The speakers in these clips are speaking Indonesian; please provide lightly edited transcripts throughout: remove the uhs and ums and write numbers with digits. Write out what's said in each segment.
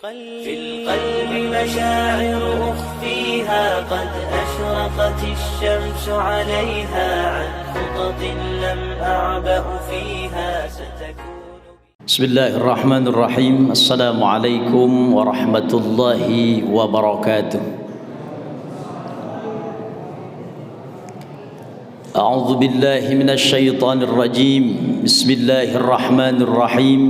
في القلب مشاعر أخفيها قد أشرقت الشمس عليها عن خطط لم أعبأ فيها ستكون. بسم الله الرحمن الرحيم. السلام عليكم ورحمة الله وبركاته. أعوذ بالله من الشيطان الرجيم. بسم الله الرحمن الرحيم.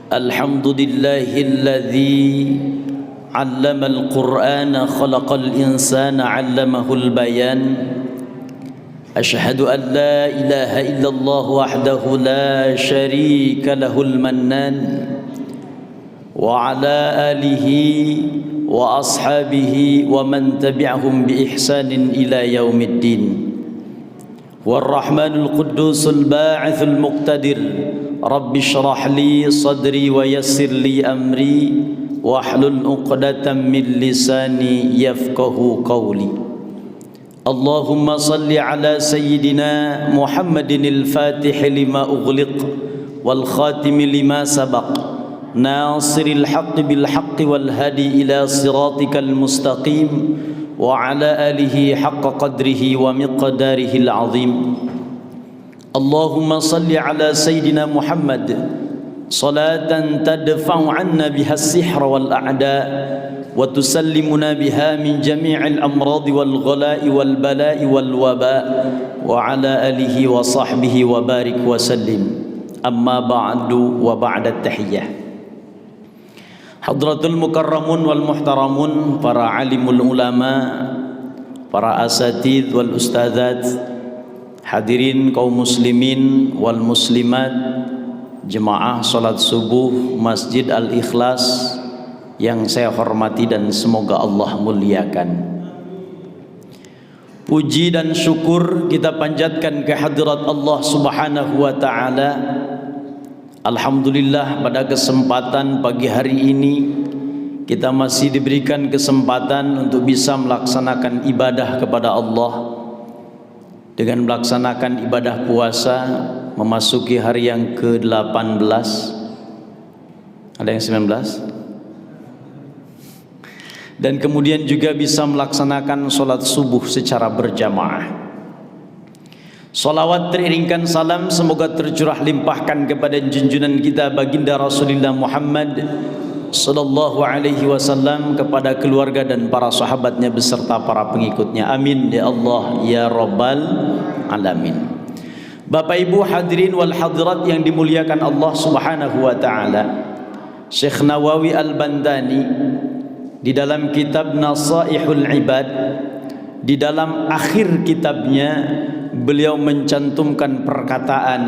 الحمد لله الذي علم القرآن خلق الإنسان علمه البيان. أشهد أن لا إله إلا الله وحده لا شريك له المنان وعلى آله وأصحابه ومن تبعهم بإحسان إلى يوم الدين. والرحمن القدوس الباعث المقتدر رب اشرح لي صدري ويسر لي أمري واحلل عقدة من لساني يفقه قولي. اللهم صل على سيدنا محمد الفاتح لما أغلق والخاتم لما سبق ناصر الحق بالحق والهدي إلى صراطك المستقيم وعلى آله حق قدره ومقداره العظيم. اللهم صل على سيدنا محمد صلاة تدفع عنا بها السحر والأعداء وتسلمنا بها من جميع الأمراض والغلاء والبلاء والوباء وعلى آله وصحبه وبارك وسلم. أما بعد وبعد التحية. Hadratul mukarramun wal muhtaramun, para alimul ulama, para asatidz wal ustadzat, hadirin kaum muslimin wal muslimat, jemaah salat subuh Masjid Al-Ikhlas yang saya hormati dan semoga Allah muliakan. Puji dan syukur kita panjatkan ke hadirat Allah Subhanahu wa taala. Alhamdulillah, pada kesempatan pagi hari ini kita masih diberikan kesempatan untuk bisa melaksanakan ibadah kepada Allah dengan melaksanakan ibadah puasa memasuki hari yang ke-18. Ada yang 19? Dan kemudian juga bisa melaksanakan sholat subuh secara berjamaah. Salawat teriringkan salam semoga tercurah limpahkan kepada junjungan kita baginda Rasulullah Muhammad sallallahu alaihi wasallam, kepada keluarga dan para sahabatnya beserta para pengikutnya. Amin ya Allah ya Rabbal alamin. Bapak Ibu hadirin wal hadirat yang dimuliakan Allah Subhanahu wa taala, Syekh Nawawi Al-Bandani di dalam kitab Nasaihul Ibad, di dalam akhir kitabnya beliau mencantumkan perkataan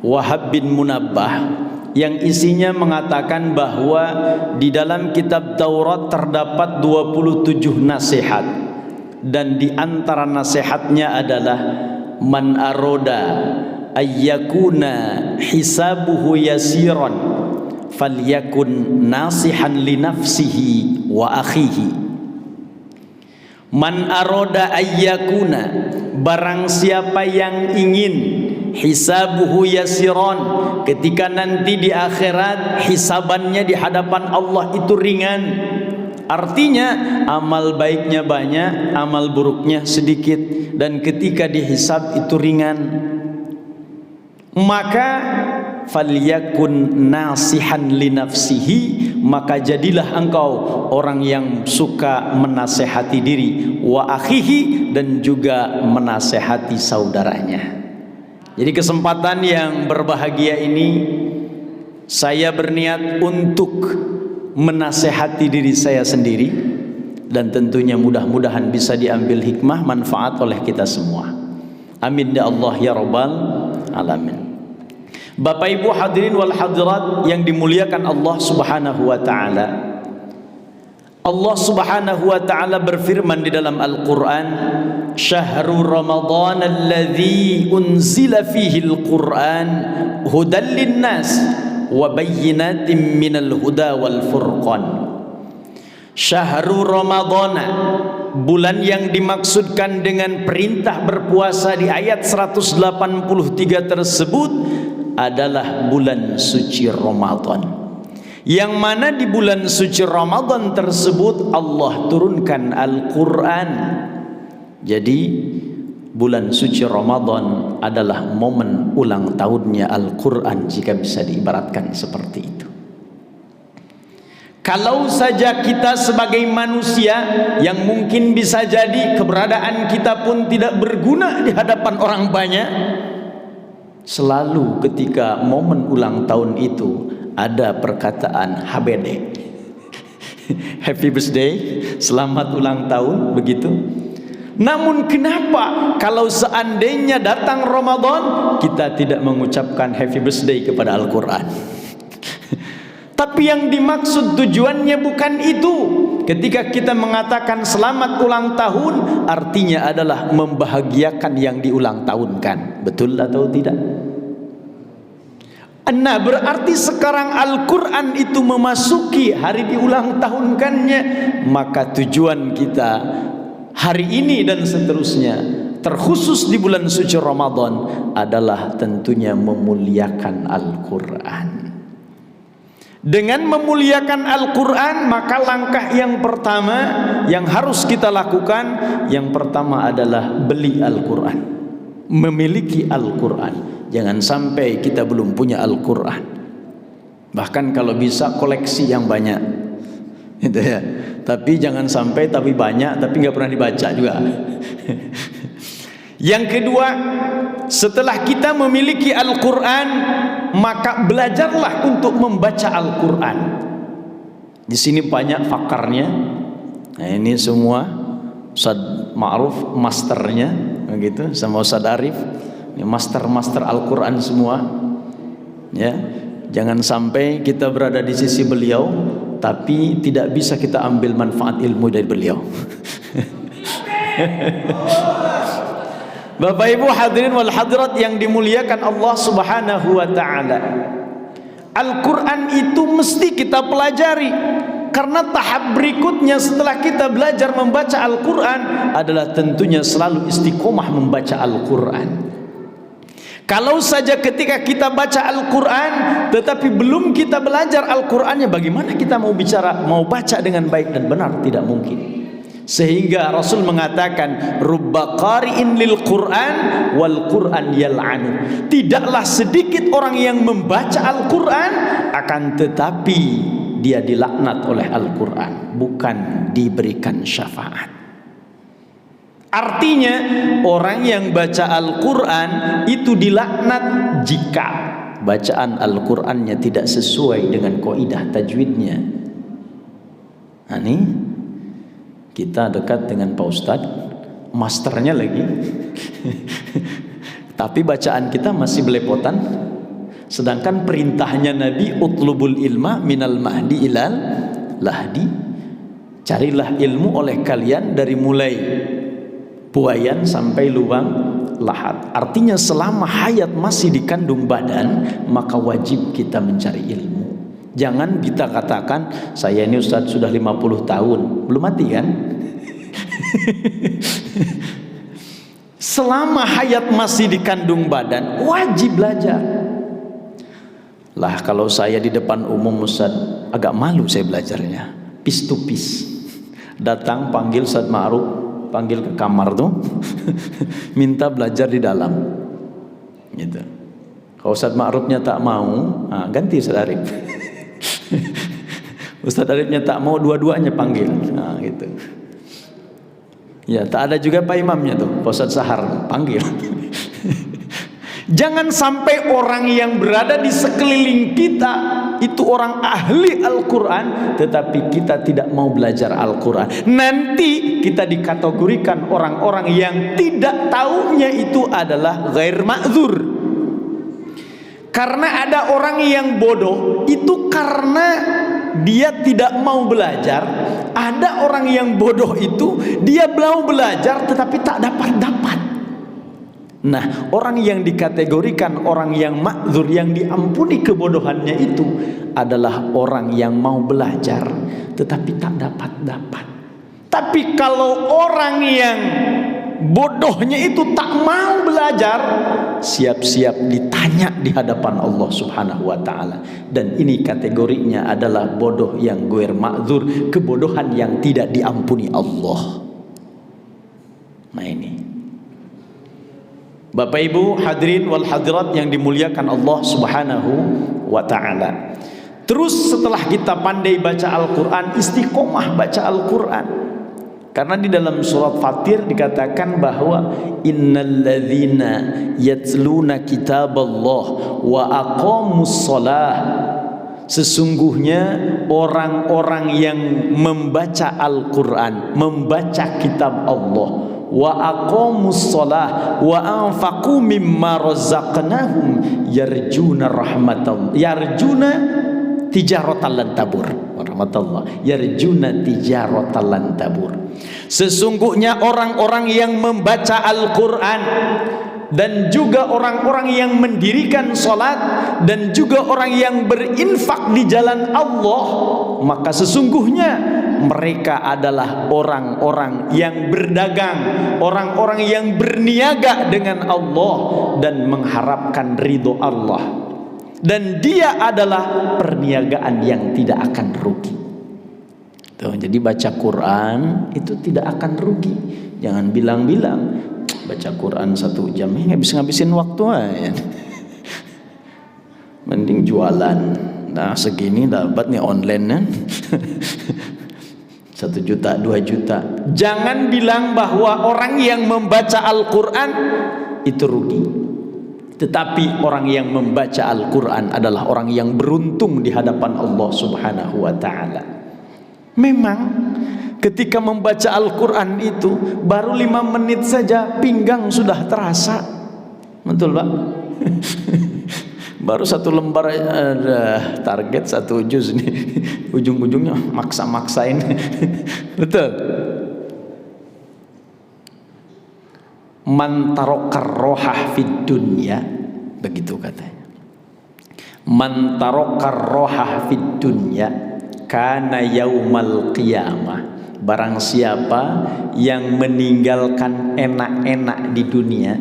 Wahab bin Munabbah yang isinya mengatakan bahwa di dalam kitab Taurat terdapat 27 nasihat, dan di antara nasihatnya adalah man aroda ayyakuna hisabuhu yasiran falyakun nasihan li nafsihi wa akhihi. Man aroda ayyakuna, barang siapa yang ingin hisabuhu yasiron, ketika nanti di akhirat hisabannya di hadapan Allah itu ringan, artinya amal baiknya banyak, amal buruknya sedikit, dan ketika dihisab itu ringan, maka falyakun nasihan li nafsihi, maka jadilah engkau orang yang suka menasehati diri, wa akhihi, dan juga menasehati saudaranya. Jadi kesempatan yang berbahagia ini saya berniat untuk menasehati diri saya sendiri, dan tentunya mudah-mudahan bisa diambil hikmah manfaat oleh kita semua. Amin ya Allah ya Rabbal alamin. Bapak Ibu hadirin wal hadirat yang dimuliakan Allah Subhanahu wa taala, Allah Subhanahu wa taala berfirman di dalam Al-Qur'an, "Syahrul Ramadan alladzi unzila fihi al-Qur'an hudan lin-nas wa bayyinatin minal huda wal furqan." Syahrul Ramadan, bulan yang dimaksudkan dengan perintah berpuasa di ayat 183 tersebut adalah bulan suci Ramadan, yang mana di bulan suci Ramadan tersebut Allah turunkan Al-Quran. Jadi bulan suci Ramadan adalah momen ulang tahunnya Al-Quran, jika bisa diibaratkan seperti itu. Kalau saja kita sebagai manusia yang mungkin bisa jadi keberadaan kita pun tidak berguna di hadapan orang banyak, selalu ketika momen ulang tahun itu ada perkataan HBD, Happy Birthday, selamat ulang tahun, begitu. Namun kenapa kalau seandainya datang Ramadan kita tidak mengucapkan Happy Birthday kepada Al-Quran? Tapi yang dimaksud tujuannya bukan itu. Ketika kita mengatakan selamat ulang tahun, artinya adalah membahagiakan yang diulang tahunkan. Betul atau tidak? Nah, berarti sekarang Al-Quran itu memasuki hari diulang tahunkannya. Maka tujuan kita hari ini dan seterusnya, terkhusus di bulan suci Ramadan, adalah tentunya memuliakan Al-Quran. Dengan memuliakan Al-Quran, maka langkah yang pertama yang harus kita lakukan, yang pertama adalah beli Al-Quran, memiliki Al-Quran. Jangan sampai kita belum punya Al-Quran. Bahkan kalau bisa koleksi yang banyak, gitu ya. Tapi jangan sampai tapi banyak tapi nggak pernah dibaca juga. Yang kedua, setelah kita memiliki Al-Quran, maka belajarlah untuk membaca Al-Quran. Di sini banyak fakarnya. Nah, ini semua Ustaz Ma'ruf masternya, begitu, sama Ustaz Arif. Ini master Al-Quran semua. Ya, jangan sampai kita berada di sisi beliau tapi tidak bisa kita ambil manfaat ilmu dari beliau. Bapak Ibu hadirin wal hadirat yang dimuliakan Allah Subhanahu wa taala, Al-Quran itu mesti kita pelajari, karena tahap berikutnya setelah kita belajar membaca Al-Quran adalah tentunya selalu istiqomah membaca Al-Quran. Kalau saja ketika kita baca Al-Quran tetapi belum kita belajar Al-Qurannya, bagaimana kita mau bicara, mau baca dengan baik dan benar? Tidak mungkin. Sehingga Rasul mengatakan, rubba qari'in lil Quran wal Quran yal'anu. Tidaklah sedikit orang yang membaca Al-Quran, akan tetapi dia dilaknat oleh Al-Quran, bukan diberikan syafaat. Artinya orang yang baca Al-Quran itu dilaknat jika bacaan Al-Qurannya tidak sesuai dengan kaidah tajwidnya. Nah, ini kita dekat dengan Pak Ustadz, masternya lagi. Tapi bacaan kita masih belepotan. Sedangkan perintahnya Nabi, utlubul ilma minal mahdi ilal lahdi. Carilah ilmu oleh kalian dari mulai buayan sampai lubang lahat. Artinya selama hayat masih dikandung badan, maka wajib kita mencari ilmu. Jangan kita katakan, saya ini Ustadz sudah 50 tahun belum mati kan? Selama hayat masih dikandung badan, wajib belajar. Lah kalau saya di depan umum Ustadz, agak malu saya belajarnya. Piece to piece. Datang panggil Ustadz Ma'ruf, panggil ke kamar tuh, minta belajar di dalam, gitu. Kalau Ustadz Ma'rufnya tak mau, nah, ganti Ustadz Arif. Ustadz Arifnya tak mau, dua-duanya panggil, nah, gitu. Ya, tak ada juga Pak Imamnya tuh, Pak Ustadz Sahar, panggil. Jangan sampai orang yang berada di sekeliling kita itu orang ahli Al-Quran, tetapi kita tidak mau belajar Al-Quran. Nanti kita dikategorikan orang-orang yang tidak taunya itu adalah ghair ma'dzur. Karena ada orang yang bodoh itu karena dia tidak mau belajar. Ada orang yang bodoh itu dia mau belajar tetapi tak dapat. Nah, orang yang dikategorikan orang yang ma'dzur, yang diampuni kebodohannya itu adalah orang yang mau belajar tetapi tak dapat. Tapi kalau orang yang bodohnya itu tak mau belajar, siap-siap ditanya di hadapan Allah Subhanahu wa taala. Dan ini kategorinya adalah bodoh yang ghair ma'dzur, kebodohan yang tidak diampuni Allah. Nah ini Bapak Ibu hadirin wal hadirat yang dimuliakan Allah Subhanahu wa taala. Terus setelah kita pandai baca Al-Qur'an, istiqomah baca Al-Qur'an. Karena di dalam surat Fatir dikatakan bahwa innalladzina yatluna kitaballah wa aqamus shalah, sesungguhnya orang-orang yang membaca Al-Qur'an, membaca kitab Allah, wa aqamus shalah wa anfaqu mimma razaqnahum yarjuna rahmatallah, yarjuna tijaratan lan tabur, rahmatullah, yarjuna tijaratan lan tabur. Sesungguhnya orang-orang yang membaca Al-Quran dan juga orang-orang yang mendirikan sholat dan juga orang yang berinfak di jalan Allah, maka sesungguhnya mereka adalah orang-orang yang berdagang, orang-orang yang berniaga dengan Allah dan mengharapkan ridho Allah. Dan dia adalah perniagaan yang tidak akan rugi. Tuh, jadi baca Quran itu tidak akan rugi. Jangan bilang-bilang baca Quran 1 jam ngabisin waktu aja. Mending jualan. Nah segini dapat nih online kan. 1 juta 2 juta. Jangan bilang bahwa orang yang membaca Al-Quran itu rugi. Tetapi orang yang membaca Al-Quran adalah orang yang beruntung di hadapan Allah Subhanahu wa ta'ala. Memang ketika membaca Al-Quran itu baru 5 menit saja pinggang sudah terasa. Betul Pak? Baru 1 lembar ada target 1 juz nih. Ujung-ujungnya maksa-maksain. Betul. Man tarokar rohah fid dunya, begitu katanya. Man tarokar rohah fid dunya kana yaumal qiyamah. Barang siapa yang meninggalkan enak-enak di dunia,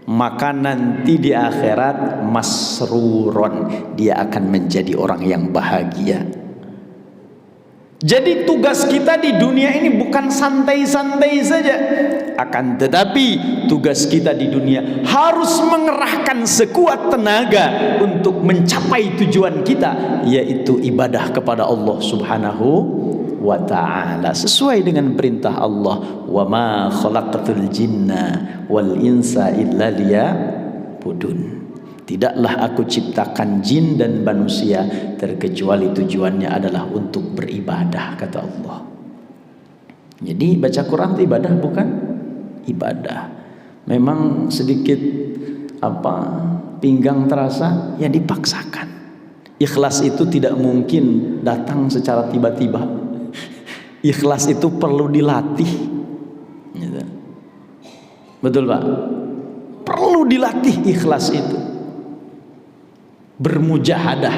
maka nanti di akhirat masruron, dia akan menjadi orang yang bahagia. Jadi tugas kita di dunia ini bukan santai-santai saja. Akan tetapi tugas kita di dunia harus mengerahkan sekuat tenaga untuk mencapai tujuan kita, yaitu ibadah kepada Allah Subhanahu wa ta'ala, sesuai dengan perintah Allah, wa ma khalaqatul jinna wal insa illa liya'budun. Tidaklah aku ciptakan jin dan manusia terkecuali tujuannya adalah untuk beribadah, kata Allah. Jadi baca Quran itu ibadah bukan? Ibadah. Memang sedikit pinggang terasa, ya dipaksakan. Ikhlas itu tidak mungkin datang secara tiba-tiba. Ikhlas itu perlu dilatih. Betul Pak? Perlu dilatih ikhlas itu. Bermujahadah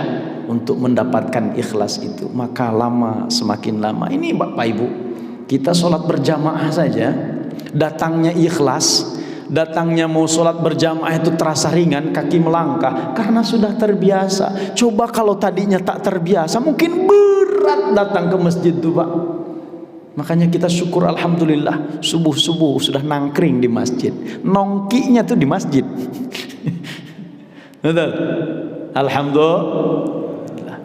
untuk mendapatkan ikhlas itu, maka lama semakin lama. Ini Bapak Ibu, kita sholat berjamaah saja, datangnya ikhlas, datangnya mau sholat berjamaah itu terasa ringan, kaki melangkah karena sudah terbiasa. Coba kalau tadinya tak terbiasa, mungkin berat datang ke masjid tuh Pak. Makanya kita syukur alhamdulillah, subuh-subuh sudah nangkring di masjid, nongkinya tuh di masjid. Betul. Alhamdulillah.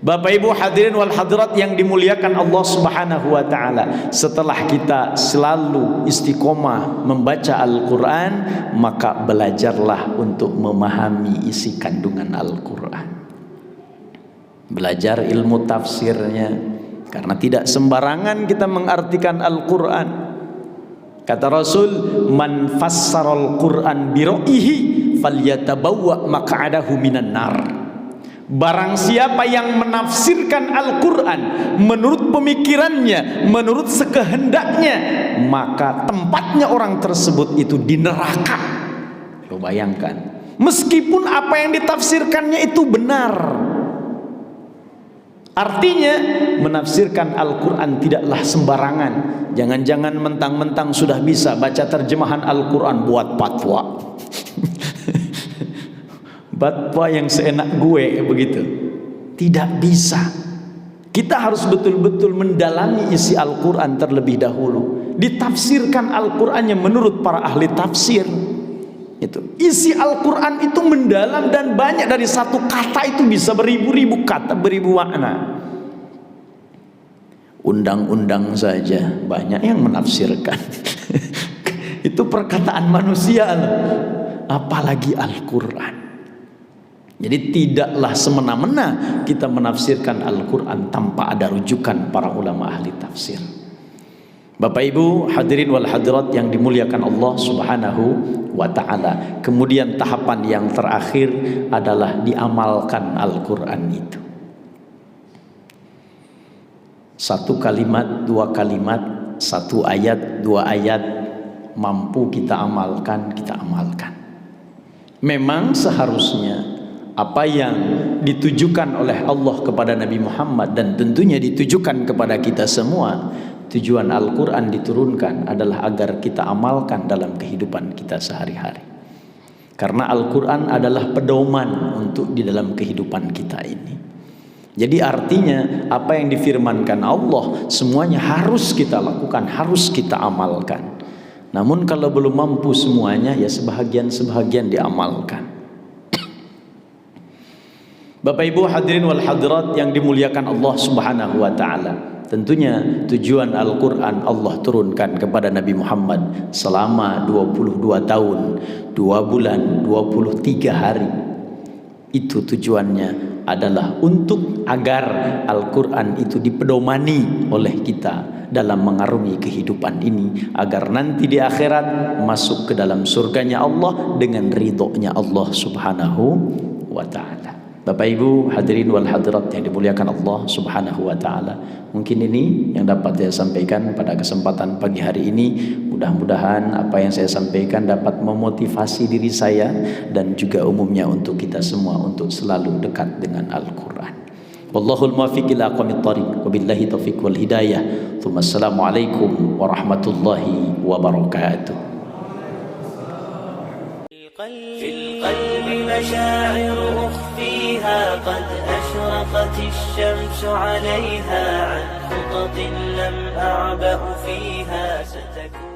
Bapak Ibu hadirin wal hadirat yang dimuliakan Allah Subhanahu wa taala, setelah kita selalu istiqomah membaca Al-Qur'an, maka belajarlah untuk memahami isi kandungan Al-Qur'an. Belajar ilmu tafsirnya, karena tidak sembarangan kita mengartikan Al-Qur'an. Kata Rasul, man fassaral Qur'an bi ra'yihi falyatabawwa maq'adahu minan nar. Barang siapa yang menafsirkan Al-Quran menurut pemikirannya, menurut sekehendaknya, maka tempatnya orang tersebut itu di neraka. Coba bayangkan, meskipun apa yang ditafsirkannya itu benar, Artinya menafsirkan Al-Quran tidaklah sembarangan. Jangan-jangan mentang-mentang sudah bisa baca terjemahan Al-Quran buat fatwa. Fatwa yang seenak gue begitu. Tidak bisa. Kita harus betul-betul mendalami isi Al-Quran terlebih dahulu. Ditafsirkan Al-Qurannya menurut para ahli tafsir. Itu isi Al-Quran itu mendalam dan banyak, dari satu kata itu bisa beribu-ribu kata, beribu makna. Undang-undang saja banyak yang menafsirkan. Itu perkataan manusia, apalagi Al-Quran. Jadi tidaklah semena-mena kita menafsirkan Al-Quran tanpa ada rujukan para ulama ahli tafsir. Bapak Ibu hadirin wal hadirat yang dimuliakan Allah Subhanahu wa ta'ala. Kemudian tahapan yang terakhir adalah diamalkan Al-Quran itu. Satu kalimat, dua kalimat, satu ayat, dua ayat, mampu kita amalkan, kita amalkan. Memang seharusnya apa yang ditujukan oleh Allah kepada Nabi Muhammad dan tentunya ditujukan kepada kita semua, tujuan Al-Quran diturunkan adalah agar kita amalkan dalam kehidupan kita sehari-hari. Karena Al-Quran adalah pedoman untuk di dalam kehidupan kita ini. Jadi artinya apa yang difirmankan Allah semuanya harus kita lakukan, harus kita amalkan. Namun kalau belum mampu semuanya, ya sebahagian-sebahagian diamalkan. Bapak Ibu hadirin wal hadirat yang dimuliakan Allah Subhanahu wa ta'ala. Tentunya tujuan Al-Quran Allah turunkan kepada Nabi Muhammad selama 22 tahun 2 bulan 23 hari. Itu tujuannya adalah untuk agar Al-Quran itu dipedomani oleh kita dalam mengarungi kehidupan ini, agar nanti di akhirat masuk ke dalam surganya Allah dengan ridhonya Allah Subhanahu wa ta'ala. Bapak Ibu hadirin wal hadirat yang dimuliakan Allah Subhanahu wa ta'ala, mungkin ini yang dapat saya sampaikan pada kesempatan pagi hari ini. Mudah-mudahan apa yang saya sampaikan dapat memotivasi diri saya dan juga umumnya untuk kita semua untuk selalu dekat dengan Al-Quran. Wallahul muwaffiq ila aqwamit thariq, wabillahi taufiq wal hidayah. Assalamualaikum warahmatullahi wabarakatuh. في القلب مشاعر أخفيها قد أشرقت الشمس عليها عن خطط لم أعبأ فيها ستكون